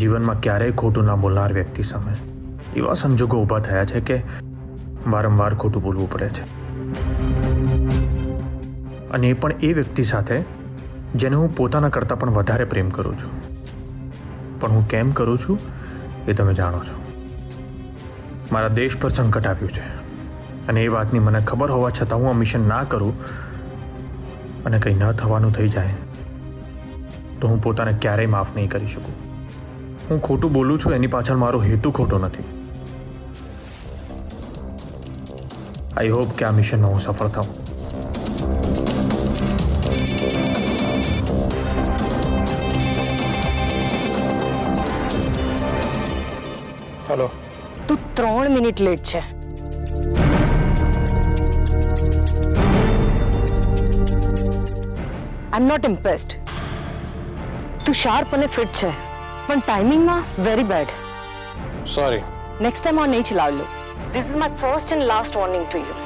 જીવનમાં ક્યારેય ખોટું ના બોલનાર વ્યક્તિ સામે એવા સંજોગો ઊભા થયા છે કે વારંવાર ખોટું બોલવું પડે છે, અને એ પણ એ વ્યક્તિ સાથે જેને હું પોતાના કરતાં પણ વધારે પ્રેમ કરું છું. પણ હું કેમ કરું છું એ તમે જાણો છો. મારા દેશ પર સંકટ આવ્યું છે અને એ વાતની મને ખબર હોવા છતાં હું આ મિશન ના કરું અને કંઈ ન થવાનું થઈ જાય તો હું પોતાને ક્યારેય માફ નહીં કરી શકું. હું ખોટું બોલું છું એની પાછળ મારો હેતુ ખોટો નથી. આઈ હોપ કે આ મિશનમાં હું સફળ થાઉં. હેલો. તું 3 મિનિટ લેટ છે. I am not impressed. તું શાર્પ અને ફિટ છે પણ ટાઈમિંગમાં very bad. Sorry. Next time આ નહીં ચલાવી લો. This is my first and last warning to you.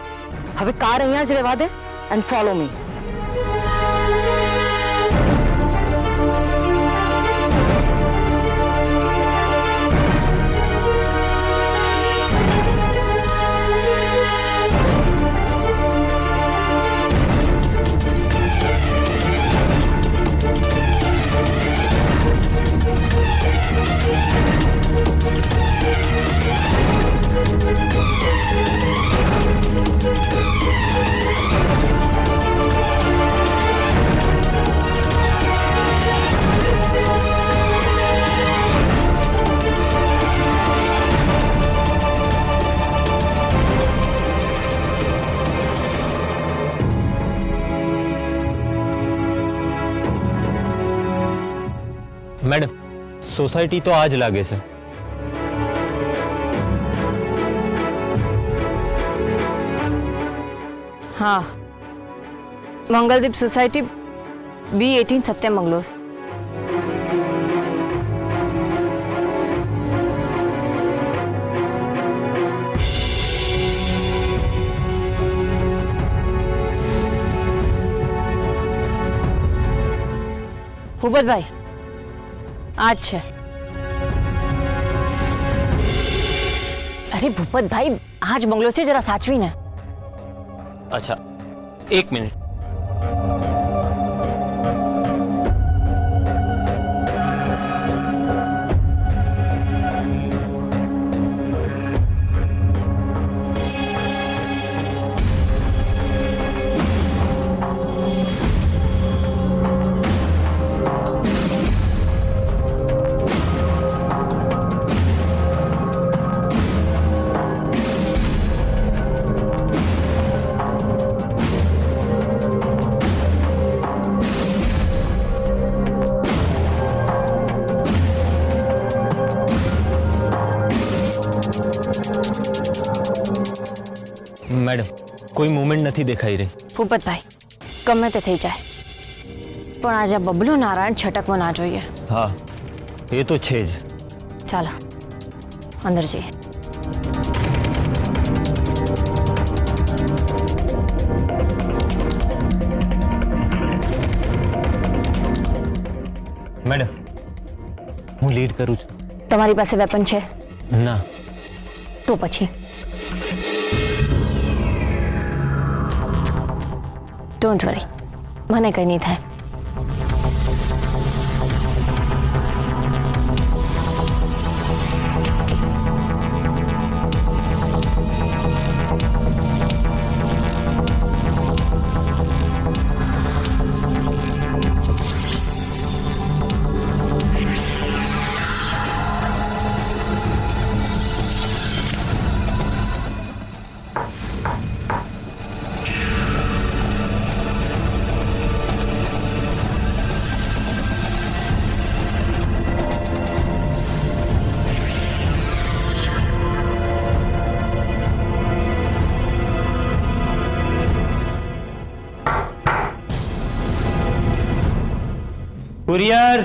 હવે કાર અહીંયા જ રહેવા દે and follow me. Madam society तो आज लागे से. हाँ, मंगलदीप सोसाइटी B18 सत्यम मंगलोस. भूपत भाई आज છે. અરે ભૂપત ભાઈ આજ બંગલો છે, જરા સાચવીને. अच्छा एक मिनट. मैडम कोई मूवमेंट नहीं देखाई रही. ભૂપતભાઈ ગમે તે થઈ જાય પણ આજે બબલુ નારાયણ છટકવા ના જોઈએ. हाँ ये तो छे ज. ચાલો અંદર જઈએ. मैडम હું લીડ કરું છું. તમારી પાસે વેપન છે? ના. તો પછી ડોન્ટ વરી, મને કંઈ નહીં થાય. कुरियर.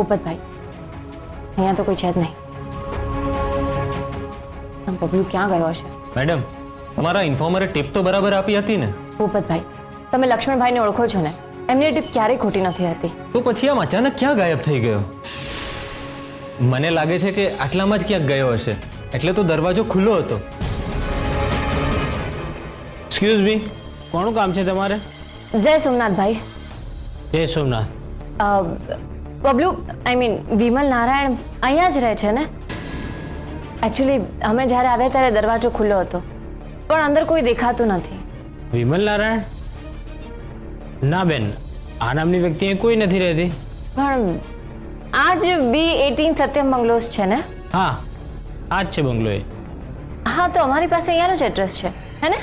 પોપટભાઈ, અહીંયા તો કોઈ છે જ નહીં. આમ બબલુ ક્યાં ગયો હશે? મેડમ, તમારા ઇન્ફોર્મરે ટીપ તો બરાબર આપી હતી ને? પોપટભાઈ, તમે લક્ષ્મણભાઈને ઓળખો છો ને? એમની ટીપ ક્યારેય ખોટી નથી હતી. તો પછી આમ અચાનક ક્યાં ગાયબ થઈ ગયો? મને લાગે છે કે આટલામાં જ ક્યાંક ગયો હશે, એટલે તો દરવાજો ખુલ્લો હતો. એક્સક્યુઝ મી, કોનું કામ છે તમારે? જય સોમનાથભાઈ. જય સોમનાથ. બબલુ, આઈ મીન વિમલ નારાયણ અહીંયા જ રહે છે ને? એકચ્યુઅલી અમે જ્યારે આવ્યા ત્યારે દરવાજો ખુલ્લો હતો, પણ અંદર કોઈ દેખાતું નથી. વિમલ નારાયણ? ના બેન, આ નામની વ્યક્તિ અહીં કોઈ નથી રહેતી. પણ આ જ B18 સત્યમ બંગલોઝ છે ને? હા, આ જ છે બંગલો એ. હા, તો અમારી પાસે અહીંયાનું જ એડ્રેસ છે, હે ને?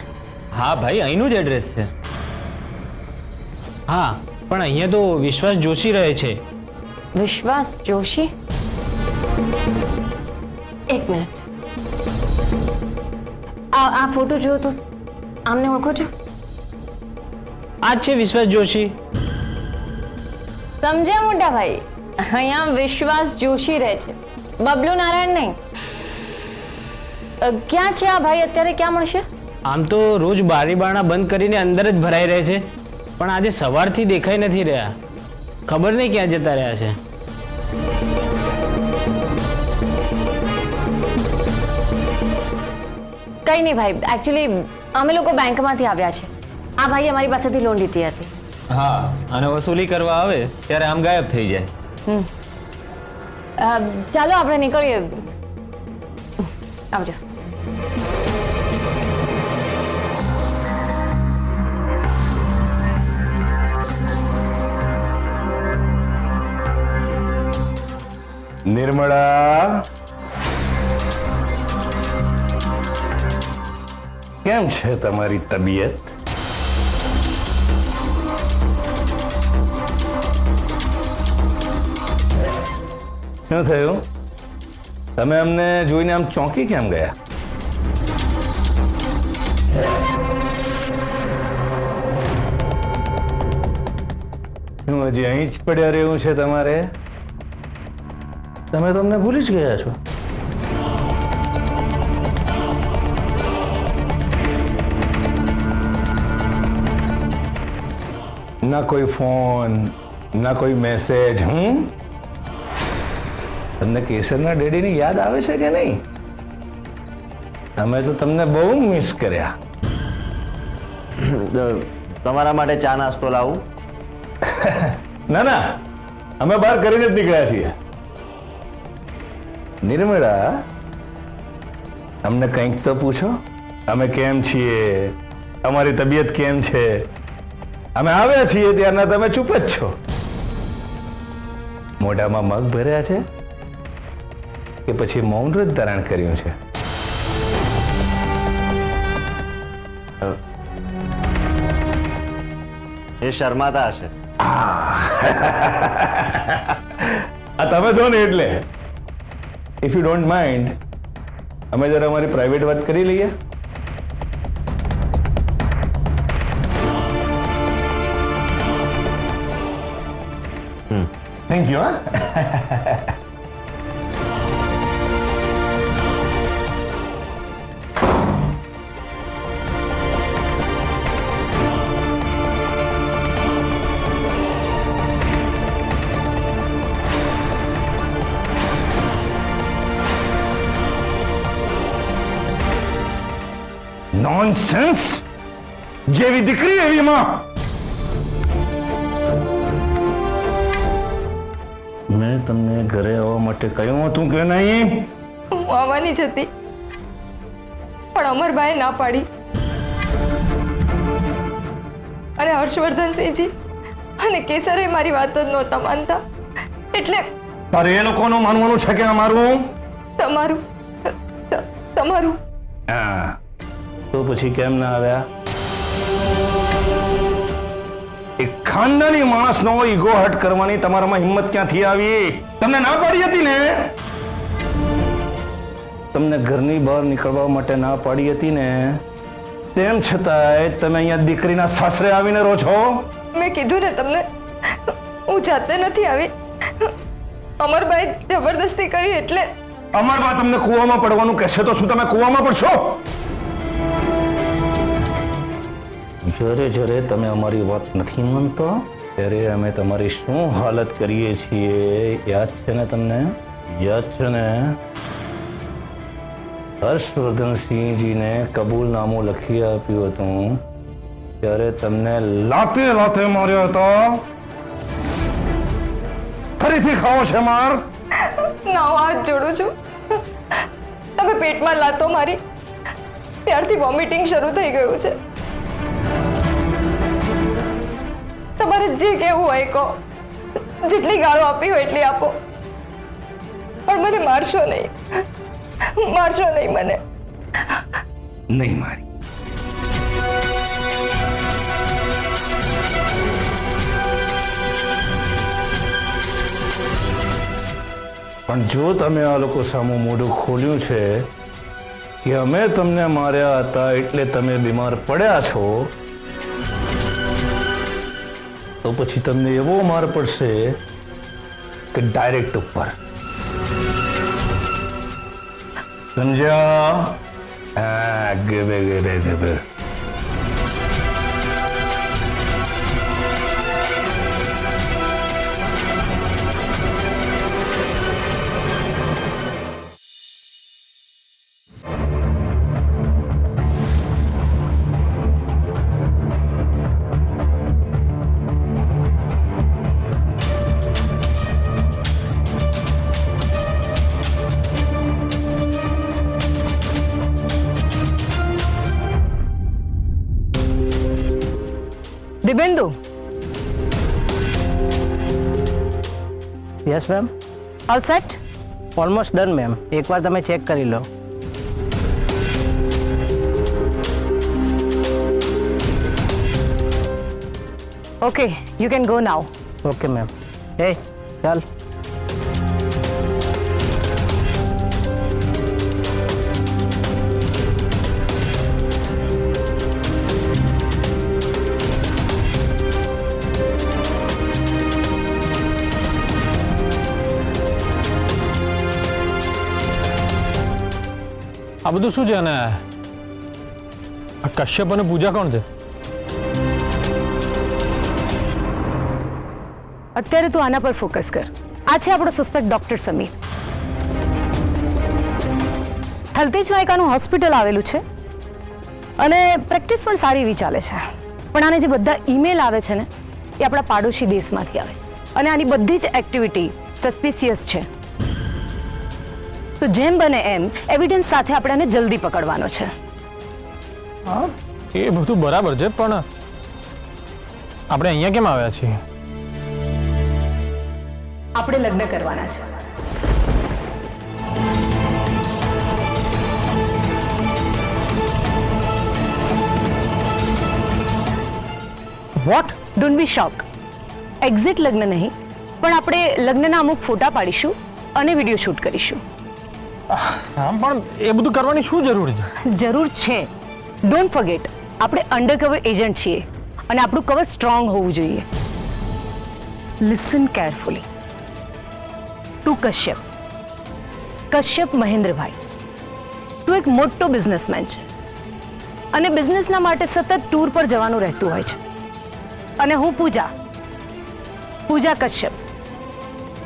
હા ભાઈ, અહીંનું જ એડ્રેસ છે. હા, પણ અહીંયા તો વિશ્વાસ જોશી રહે છે. વિશ્વાસ જોશી? એક મિનિટ, આ ફોટો જુઓ તો. આમને ઓળખો છો? આ જ છે વિશ્વાસ જોશી. સમજ્યા મોટા ભાઈ? અહીંયા વિશ્વાસ જોશી રહે છે, બબલુ નારાયણ નહીં. ક્યાં છે આ ભાઈ અત્યારે? ક્યાં મળશે? આમ તો રોજ બારી બારણા બંધ કરીને અંદર જ ભરાઈ રહે છે, પણ આજે સવારથી દેખાઈ નથી રહ્યા. ખબર નહીં ક્યાં જતા રહ્યા છે. કઈ નહીં ભાઈ, એકચ્યુઅલી અમે લોકો બેંકમાંથી આવ્યા છે. આ ભાઈ અમારી પાસેથી લોન લીધી હતી. હા, અને વસૂલી કરવા આવે ત્યારે આમ ગાયબ થઈ જાય. ચાલો આપણે નીકળીએ. આવજો. નિર્મળા, કેમ છે તમારી તબિયત? શું થયું? તમે અમને જોઈને આમ ચોંકી કેમ ગયા? શું હજી અહીં જ પડ્યા રહેવું છે તમારે? તમે તો અમને ભૂલી જ ગયા છો. ના કોઈ ફોન, ના કોઈ મેસેજ. તમને કેસરના ડેડીની યાદ આવે છે કે નહીં? અમે તો તમને બહુ મિસ કર્યા. તમારા માટે ચા નાસ્તો લાવું? ના ના, અમે બહાર કરીને જ નીકળ્યા છીએ. નિર્મળા, અમને કંઈક તો પૂછો. અમે કેમ છીએ? અમારી તબિયત કેમ છે? અમે આવ્યા છીએ ત્યારના તમે ચૂપ જ છો. મોઢામાં મગ ભર્યા છે કે પછી મૌન વ્રત ધારણ કર્યું છે? એ શર્માતા હશે. આ તમે છો ને એટલે. ઇફ યુ ડોન્ટ માઇન્ડ, અમે જરા અમારી પ્રાઇવેટ વાત કરી લઈએ. Thank you. નોનસેન્સ! જેવી દીકરી એવી માં. મેં તમને ઘરે આવવા માટે કહ્યું હતું કે નહીં? હું આવવાની જ હતી, પણ અમરભાઈએ ના પાડી. અને હર્ષવર્ધનસિંહજી અને કેસરે મારી વાત જ નહોતા માનતા. એટલે તારે એ લોકોનું માનવાનું છે કે અમારું? તમારું. હા, તો પછી કેમ ના આવ્યા? એક ખાનદાની માણસનો ઈગો હર્ટ કરવાની તમારામાં હિંમત ક્યાંથી આવી? તમને ના પાડી હતી ને? તમને ઘરની બહાર નીકળવા માટે ના પાડી હતી ને, તેમ છતાંય તમે અહીંયા દીકરીના સાસરે આવીને રહો છો. મેં કીધું ને તમને, હું જાતે નથી આવી. અમરભાઈ જબરદસ્તી કરી એટલે અમરબા તમને કૂવામાં પડવાનું કહેશે તો શું તમે કૂવામાં પડશો? જ્યારે જ્યારે તમે અમારી વાત નથી માનતા ત્યારે અમે તમારી શું હાલત કરીએ છીએ યાદ છે ને તમને? યાદ છે ને? હર્ષવર્ધનસિંહજીને કબૂલનામું લખી આપ્યું હતું ત્યારે તમને લાતે લાતે માર્યા હતા. ફરીથી ખાવો છે માર? ના હું હાથ જોડું છું. તમે પેટમાં લાતો મારી ત્યારથી વોમિટિંગ શરૂ થઈ ગયું છે. તમારે જે કહેવું હોય કહો, જેટલી ગાળો આપી હોય એટલી આપો, પણ મને મારશો નહીં. મારશો નહીં મને. નહીં મારી. પણ જો તમે આ લોકો સામે મોઢું ખોલ્યું છે કે અમે તમને માર્યા હતા એટલે તમે બીમાર પડ્યા છો, તો પછી તમને એવો માર પડશે કે ડાયરેક્ટ ઉપર. સમજ્યા? હા, ગેબે ગેબે ગેબે. Dibendu. Yes ma'am. All set? Almost done ma'am. એકવાર તમે ચેક કરી લો. Okay, you can go now. Okay ma'am. એ ચાલ. આ બધું શું છે અને આ કશ્યપ અને પૂજા કોણ છે? અત્યારે તું આના પર ફોકસ કર. આ છે આપણો સસ્પેક્ટ ડોક્ટર સમીર. થલતેજમાં એક આનું હોસ્પિટલ આવેલું છે અને પ્રેક્ટિસ પણ સારી એવી ચાલે છે. પણ આને જે બધા ઈમેલ આવે છે ને એ આપણા પાડોશી દેશમાંથી આવે છે અને આની બધી જ એક્ટિવિટી સસ્પિશિયસ છે. તો જેમ બને એમ એવિડન્સ સાથે આપણે આને જલ્દી પકડવાનો છે. હા, એ બધું બરાબર છે, પણ આપણે અહીંયા કેમ આવ્યા છીએ? આપણે લગ્ન કરવાના છે. What? Don't be shock. Exact લગ્ન નહીં, પણ આપણે લગ્નના અમુક ફોટા પાડીશું અને વિડીયો શૂટ કરીશું. હા, પણ એ બધું કરવાની શું જરૂર છે? જરૂર છે. ડોન્ટ ફર્ગેટ, આપણે અંડરકવર એજન્ટ છીએ અને આપણું કવર સ્ટ્રોંગ હોવું જોઈએ. Listen carefully. તું કશ્યપ મહેન્દ્રભાઈ, તું એક મોટો બિઝનેસમેન છે અને બિઝનેસના માટે સતત ટૂર પર જવાનું રહેતું હોય છે. અને હું પૂજા કશ્યપ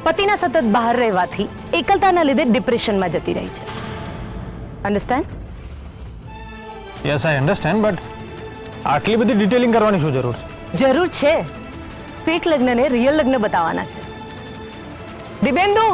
પતિના સતત બહાર રહેવાથી એકલતાના લીધે ડિપ્રેશનમાં જતી રહી છે. Understand? Yes, I understand, but આટલી બધી ડિટેલિંગ કરવાની શું જરૂર છે? જરૂર છે. ફેક લગ્નને રિયલ લગ્ન બતાવવાના છે. દિબેન્દુ,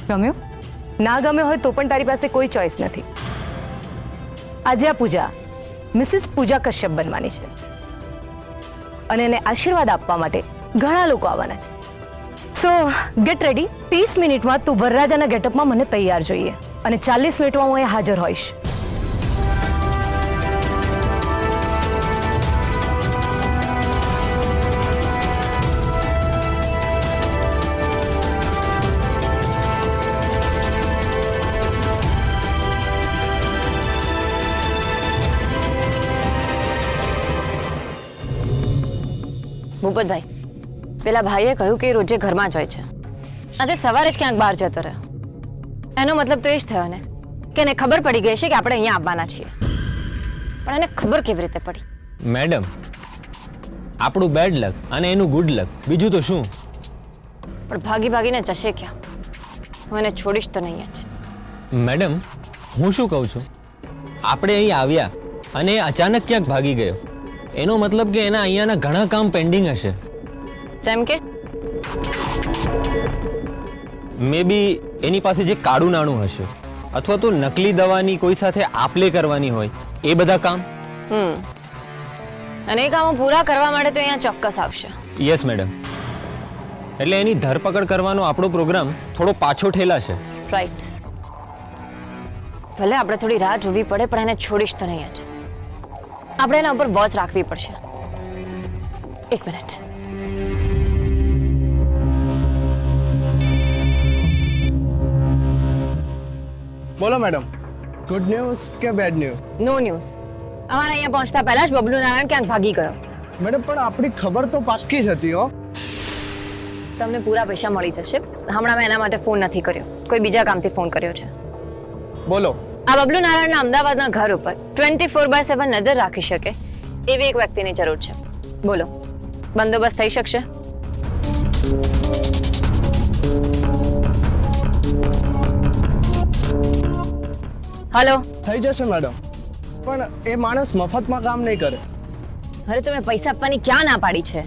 ગમ્યું? ના ગમ્યો હોય તો પણ તારી પાસે કોઈ ચોઈસ નથી. આજે આ પૂજા મિસિસ પૂજા કશ્યપ બનવાની છે અને એને આશીર્વાદ આપવા માટે ઘણા લોકો આવવાના છે. સો ગેટ રેડી. 30 મિનિટમાં તું વરરાજાના ગેટઅપમાં મને તૈયાર જોઈએ અને 40 મિનિટમાં હું અહીં હાજર હોઈશ. ભૂપતભાઈ, પેલા ભાઈએ કહ્યું કે એ રોજે ઘરમાં જ હોય છે. આજે સવારે જ ક્યાંક બહાર જતો રહ્યો. એનો મતલબ તો એ જ થયો ને કે એને ખબર પડી ગઈ છે કે આપણે અહીંયા આવવાના છીએ. પણ એને ખબર કેવી રીતે પડી? મેડમ, આપણું બેડ લક અને એનું ગુડ લક, બીજું તો શું. પણ ભાગી ભાગીને જશે ક્યાં? હું એને છોડીશ તો નહીં જ. મેડમ, હું શું કહું છું, આપણે અહીં આવ્યા અને એ અચાનક ક્યાંક ભાગી ગયો, એનો મતલબ કે એના અહીંયાના ઘણા કામ પેન્ડિંગ હશે. જેમ કે મે બી એની પાસે જે કાળું નાણું હશે, અથવા તો નકલી દવાની કોઈ સાથે આપલે કરવાની હોય, એ બધા કામ. અને એ કામો પૂરા કરવા માટે તો અહીંયા ચોક્કસ આવશે. Yes madam. એટલે એની ધરપકડ કરવાનો આપણો પ્રોગ્રામ થોડો પાછો ઠેલાશે. રાઈટ. ભલે આપણે થોડી રાહ જોવી પડે, પણ એને છોડીશ તો નહીં જ. આપણે એના ઉપર વોચ રાખવી પડશે. એક મિનિટ. બોલો મેડમ, ગુડ ન્યૂઝ કે બેડ ન્યૂઝ? No news. અમારે અહીંયા પહોંચતા પહેલા જ બબલુ નારાયણ ક્યાંક ભાગી ગયો. મેડમ પણ આપણી ખબર તો પાક્કી જ હતી હો. તમને પૂરા પૈસા મળી જશે. હમણાં મેં એના માટે ફોન નથી કર્યો, કોઈ બીજા કામથી ફોન કર્યો છે. બોલો. આ બબલુ નારાયણના અમદાવાદના ઘર ઉપર 24/7 નજર રાખી શકે એવી એક વ્યક્તિની જરૂર છે. બોલો, બંદોબસ્ત થઈ શકશે? હલો. થઈ જશે મેડમ, પણ એ માણસ મફતમાં કામ નહીં કરે. અરે તમે પૈસા આપવાની ક્યાં ના પાડી છે?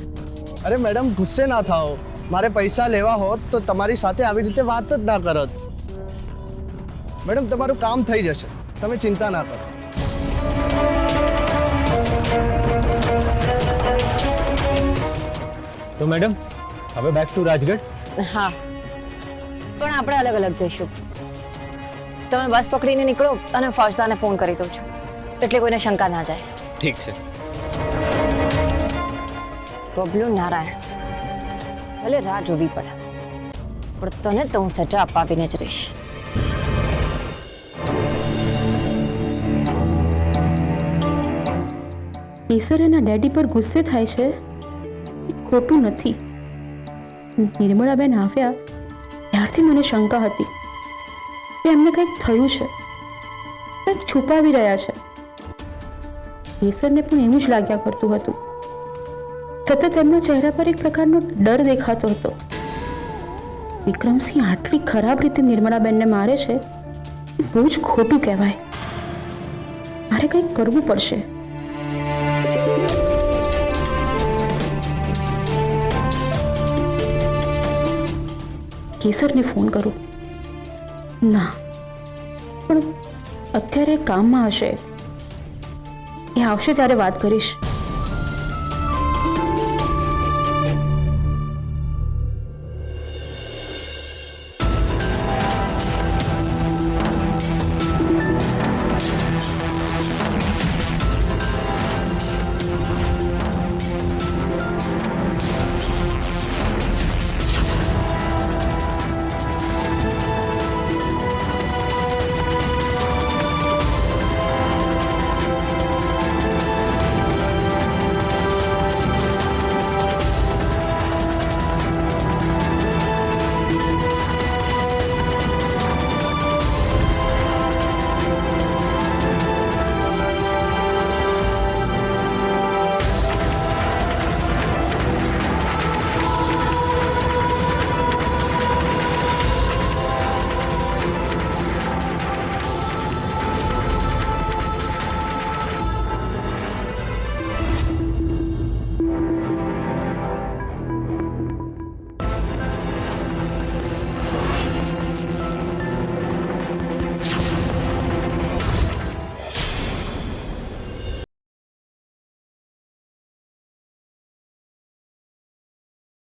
અરે મેડમ, ગુસ્સે ના થાઓ. મારે પૈસા લેવા હોત તો તમારી સાથે આવી રીતે વાત જ ના કરત. મેડમ, તમારું કામ થઈ જશે, તમે ચિંતા ના કરો. તો મેડમ, હવે બેક ટુ રાજગઢ. હા, પણ આપણે અલગ અલગ જઈશું. તમે બસ પકડીને નીકળો અને ફોજદારને ફોન કરી દઉં છું, એટલે કોઈને શંકા ના જાય. ઠીક છે. બબલુ નારાયણ, ભલે રાહ જોવી પડે, પણ તને તો હું સજા અપાવીને જ રહીશ. કેસર એના ડેડી પર ગુસ્સે થાય છે, ખોટું નથી. નિર્મળાબેન આવ્યા ત્યારથી મને શંકા હતી કે એમને કંઈક થયું છે, કંઈક છુપાવી રહ્યા છે. કેસરને પણ એવું જ લાગ્યા કરતું હતું. સતત એમના ચહેરા પર એક પ્રકારનો ડર દેખાતો હતો. વિક્રમસિંહ આટલી ખરાબ રીતે નિર્મળાબેનને મારે છે, એ બહુ જ ખોટું કહેવાય. મારે કંઈક કરવું પડશે. કેસરને ફોન કરું. ના, પણ અત્યારે કામમાં હશે. એ આવશે ત્યારે વાત કરીશ.